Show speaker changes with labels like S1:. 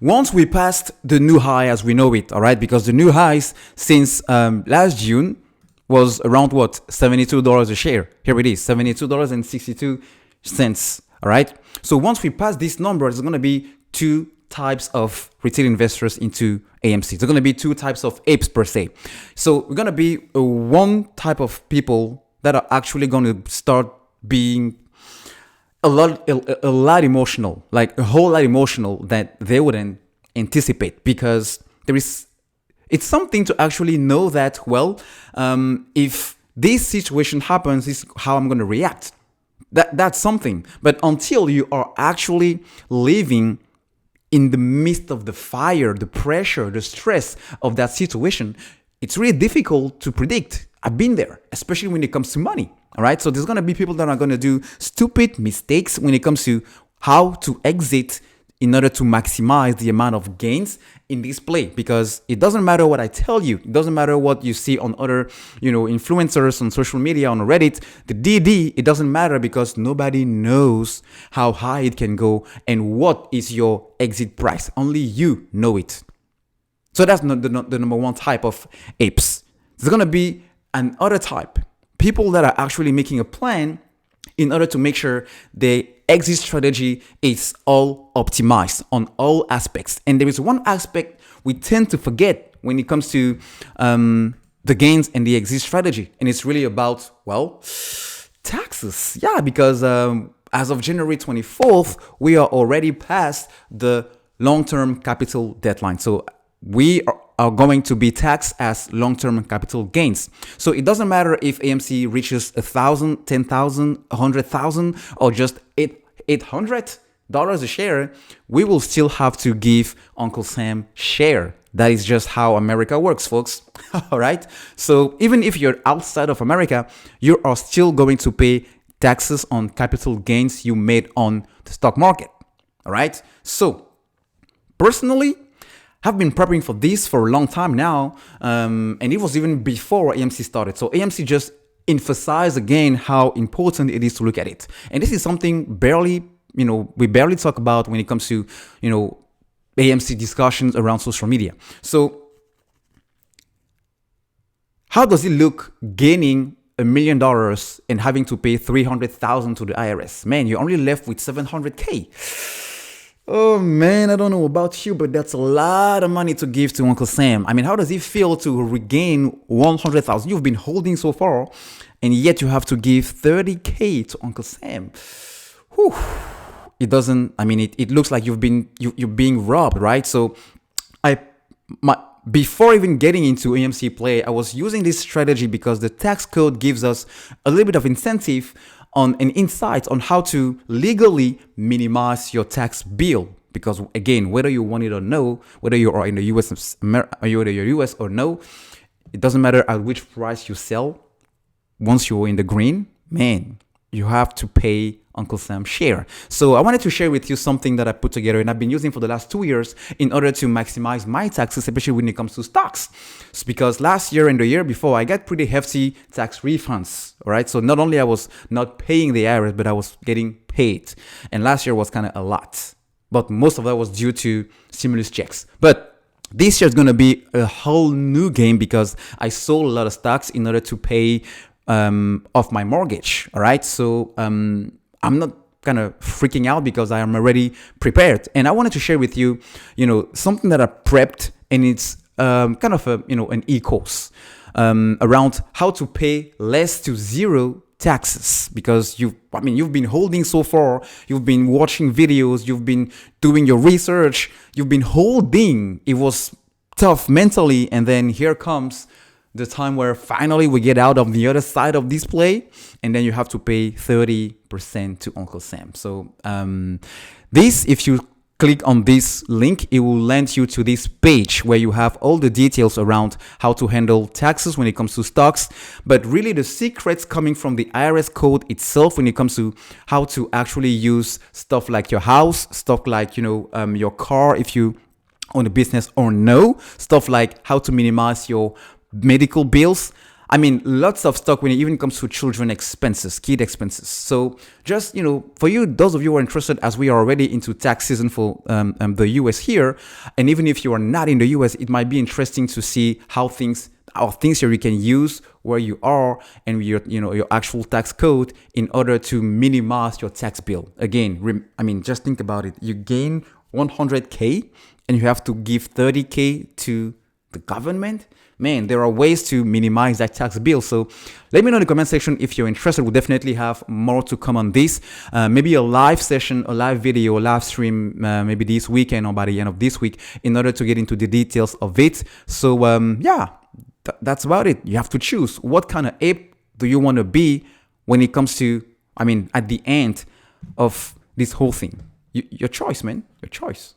S1: Once we passed the new high as we know it, all right, because the new highs since last June was around what, $72 a share. Here it is, $72.62. All right. So once we pass this number, there's going to be two types of retail investors into AMC. There's going to be two types of apes per se. So we're going to be one type of people that are actually going to start being a lot emotional, like a whole lot emotional that they wouldn't anticipate, because it's something to actually know that, well, if this situation happens, this is how I'm going to react. That's something. But until you are actually living in the midst of the fire, the pressure, the stress of that situation, it's really difficult to predict. I've been there, especially when it comes to money. All right. So there's going to be people that are going to do stupid mistakes when it comes to how to exit in order to maximize the amount of gains in this play, because it doesn't matter what I tell you. It doesn't matter what you see on other, influencers on social media, on Reddit, the DD, it doesn't matter, because nobody knows how high it can go and what is your exit price. Only you know it. So that's not the number one type of apes. There's going to be another type, people that are actually making a plan in order to make sure the exit strategy is all optimized on all aspects. And there is one aspect we tend to forget when it comes to the gains and the exit strategy. And it's really about, well, taxes. Yeah, because as of January 24th, we are already past the long-term capital deadline. So we are going to be taxed as long-term capital gains. So it doesn't matter if AMC reaches 1,000, 10,000, 100,000, or just $800 a share, we will still have to give Uncle Sam share. That is just how America works, folks. All right. So even if you're outside of America, you are still going to pay taxes on capital gains you made on the stock market. All right. So personally, I've been prepping for this for a long time now, and it was even before AMC started. So AMC just emphasized again how important it is to look at it. And this is something we barely talk about when it comes to, AMC discussions around social media. So how does it look gaining $1 million and having to pay $300,000 to the IRS? Man, you're only left with $700K. Oh man, I don't know about you, but that's a lot of money to give to Uncle Sam. I mean, how does it feel to regain 100,000 you've been holding so far, and yet you have to give 30K to Uncle Sam? Whew. It doesn't. I mean, it looks like you're being robbed, right? So, before even getting into AMC play, I was using this strategy because the tax code gives us a little bit of incentive on an insight on how to legally minimize your tax bill. Because again, whether you want it or no, whether you are in the US, or no, it doesn't matter at which price you sell. Once you're in the green, man, you have to pay Uncle Sam's share. So I wanted to share with you something that I put together and I've been using for the last 2 years in order to maximize my taxes, especially when it comes to stocks. It's because last year and the year before, I got pretty hefty tax refunds. All right. So not only I was not paying the IRS, but I was getting paid. And last year was kind of a lot, but most of that was due to stimulus checks. But this year is going to be a whole new game because I sold a lot of stocks in order to pay off my mortgage. All right. So I'm not kind of freaking out because I am already prepared. And I wanted to share with you, something that I prepped, and it's kind of an e-course around how to pay less to zero taxes, because you've been holding so far, you've been watching videos, you've been doing your research, you've been holding. It was tough mentally, and then here comes the time where finally we get out of the other side of this play, and then you have to pay 30% to Uncle Sam. So if you click on this link, it will land you to this page where you have all the details around how to handle taxes when it comes to stocks. But really the secrets coming from the IRS code itself when it comes to how to actually use stuff like your house, stuff like, your car if you own a business or no, stuff like how to minimize your medical bills. I mean, lots of stock when it even comes to children expenses, kid expenses. So just, for you, those of you who are interested, as we are already into tax season for the US here, and even if you are not in the US, it might be interesting to see how things here you can use where you are and your actual tax code in order to minimize your tax bill. Again, just think about it. You gain 100K and you have to give 30K to the government. Man, there are ways to minimize that tax bill. So let me know in the comment section if you're interested. We'll definitely have more to come on this. Maybe a live session, a live video, a live stream, maybe this weekend or by the end of this week in order to get into the details of it. So that's about it. You have to choose what kind of ape do you want to be when it comes to, at the end of this whole thing. Your choice, man. Your choice.